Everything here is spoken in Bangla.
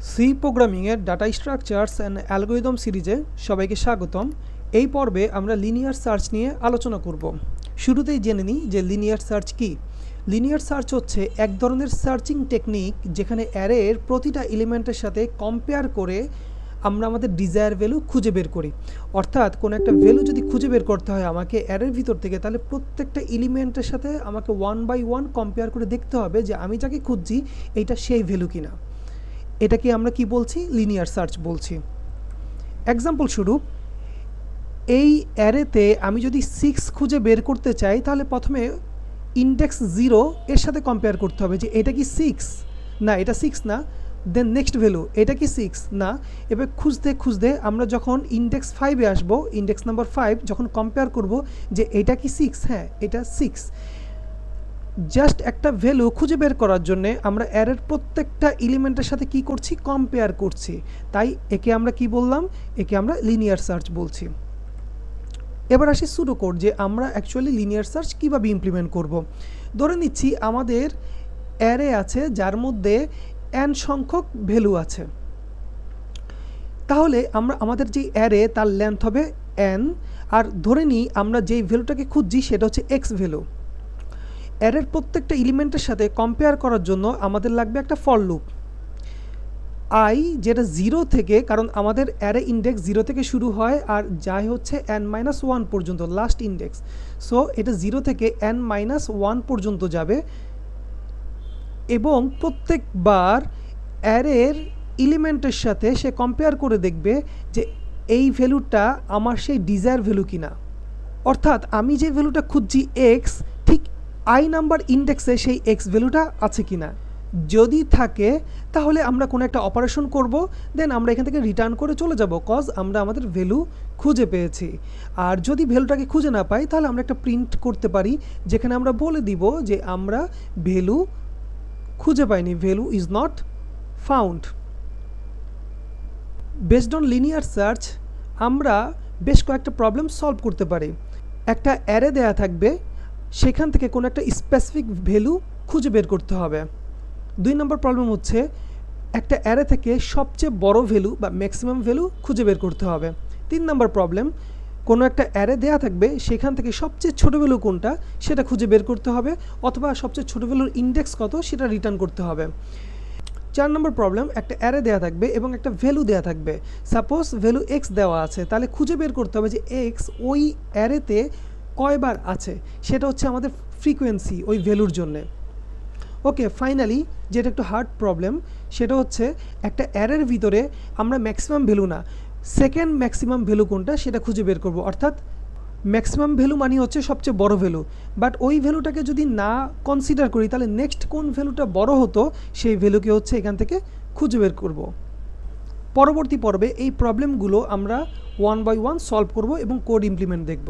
সি প্রোগ্রামিংয়ের ডাটা স্ট্রাকচারস অ্যান্ড অ্যালগোরিদম সিরিজে সবাইকে স্বাগতম। এই পর্বে আমরা লিনিয়ার সার্চ নিয়ে আলোচনা করব। শুরুতেই জেনে নিই যে লিনিয়ার সার্চ কী। লিনিয়ার সার্চ হচ্ছে এক ধরনের সার্চিং টেকনিক যেখানে অ্যারের প্রতিটা এলিমেন্টের সাথে কম্পেয়ার করে আমরা আমাদের ডিজায়ার ভ্যালু খুঁজে বের করি। অর্থাৎ কোনো একটা ভ্যালু যদি খুঁজে বের করতে হয় আমাকে অ্যারের ভিতর থেকে, তাহলে প্রত্যেকটা এলিমেন্টের সাথে আমাকে 1 বাই 1 কম্পেয়ার করে দেখতে হবে যে আমি যাকে খুঁজছি এইটা সেই ভ্যালু কিনা। এটাকে আমরা কি বলছি? লিনিয়ার সার্চ বলছি। এক্সাম্পল স্বরূপ, এই অ্যারেতে আমি যদি 6 খুঁজে বের করতে চাই তাহলে প্রথমে ইন্ডেক্স 0 এর সাথে কম্পেয়ার করতে হবে যে এটা কি 6 না, এটা 6 না। দেন নেক্সট ভ্যালু, এটা কি 6 না। এবার খুঁজতে খুঁজতে আমরা যখন ইন্ডেক্স 5-এ আসবো, ইন্ডেক্স নাম্বার 5 যখন কম্পেয়ার করব যে এটা কি 6, হ্যাঁ এটা 6। জাস্ট একটা ভ্যালু খুঁজে বের করার জন্য আমরা অ্যারের প্রত্যেকটা এলিমেন্টের সাথে কি করছি? কম্পেয়ার করছি। তাই একে আমরা কি বললাম? একে আমরা লিনিয়ার সার্চ বলছি। এবার আসি সুডো কোড, যে আমরা অ্যাকচুয়ালি লিনিয়ার সার্চ কীভাবে ইমপ্লিমেন্ট করব। ধরে নিচ্ছি আমাদের অ্যারে আছে যার মধ্যে n সংখ্যক ভ্যালু আছে। তাহলে আমরা আমাদের যে অ্যারে তার লেন্থ হবে n, আর ধরে নিই আমরা যেই ভ্যালুটাকে খুঁজছি সেটা হচ্ছে x ভ্যালু। অ্যারের প্রত্যেকটা এলিমেন্টের সাথে কম্পেয়ার করার জন্য আমাদের লাগবে একটা ফর লুপ i, যেটা 0 থেকে, কারণ আমাদের অ্যারে ইন্ডেক্স 0 থেকে শুরু হয় আর যায় হচ্ছে n-1 পর্যন্ত লাস্ট ইন্ডেক্স। সো এটা 0 থেকে n-1 পর্যন্ত যাবে এবং প্রত্যেকবার অ্যারের এলিমেন্টের সাথে সে কম্পেয়ার করে দেখবে যে এই ভ্যালুটা আমার সেই ডিজায়ার ভ্যালু কিনা। অর্থাৎ আমি যে ভ্যালুটা খুঁজছি x, ঠিক i নাম্বার ইন্ডেক্সে সেই x ভ্যালুটা আছে কিনা। যদি থাকে তাহলে আমরা কোনো একটা অপারেশন করব, দেন আমরা এখান থেকে রিটার্ন করে চলে যাব, কজ আমরা আমাদের ভ্যালু খুঁজে পেয়েছি। আর যদি ভ্যালুটাকে খুঁজে না পাই তাহলে আমরা একটা প্রিন্ট করতে পারি যেখানে আমরা বলে দিব যে আমরা ভ্যালু খুঁজে পাইনি, value is not found. Based on linear search আমরা বেশ কয়েকটা প্রবলেম সলভ করতে পারি। একটা অ্যারে দেয়া থাকবে, সেখান থেকে কোনো একটা স্পেসিফিক ভ্যালু খুঁজে বের করতে হবে। 2 নম্বর প্রবলেম হচ্ছে একটা অ্যারে থেকে সবচেয়ে বড় ভ্যালু বা ম্যাক্সিমাম ভ্যালু খুঁজে বের করতে হবে। 3 নম্বর প্রবলেম, কোনো একটা অ্যারে দেয়া থাকবে, সেখান থেকে সবচেয়ে ছোট ভ্যালু কোনটা সেটা খুঁজে বের করতে হবে, অথবা সবচেয়ে ছোট ভ্যালুর ইন্ডেক্স কত সেটা রিটার্ন করতে হবে। 4 নম্বর প্রবলেম, একটা অ্যারে দেয়া থাকবে এবং একটা ভ্যালু দেয়া থাকবে। সাপোজ ভ্যালু x দেওয়া আছে, তাহলে খুঁজে বের করতে হবে যে x ওই অ্যারেতে কয়বার আছে, সেটা হচ্ছে আমাদের ফ্রিকোয়েন্সি ওই ভ্যালুর জন্যে। ওকে, ফাইনালি যেটা একটু হার্ড প্রবলেম, সেটা হচ্ছে একটা অ্যারের ভিতরে আমরা ম্যাক্সিমাম ভ্যালু না, সেকেন্ড ম্যাক্সিমাম ভ্যালু কোনটা সেটা খুঁজে বের করব। অর্থাৎ ম্যাক্সিমাম ভ্যালু মানে হচ্ছে সবচেয়ে বড় ভ্যালু, বাট ওই ভ্যালুটাকে যদি না কনসিডার করি তাহলে নেক্সট কোন ভ্যালুটা বড় হতো সেই ভ্যালুকে হচ্ছে এখান থেকে খুঁজে বের করব। পরবর্তী পর্বে এই প্রবলেমগুলো আমরা 1 বাই 1 সলভ করব এবং কোড ইমপ্লিমেন্ট দেখব।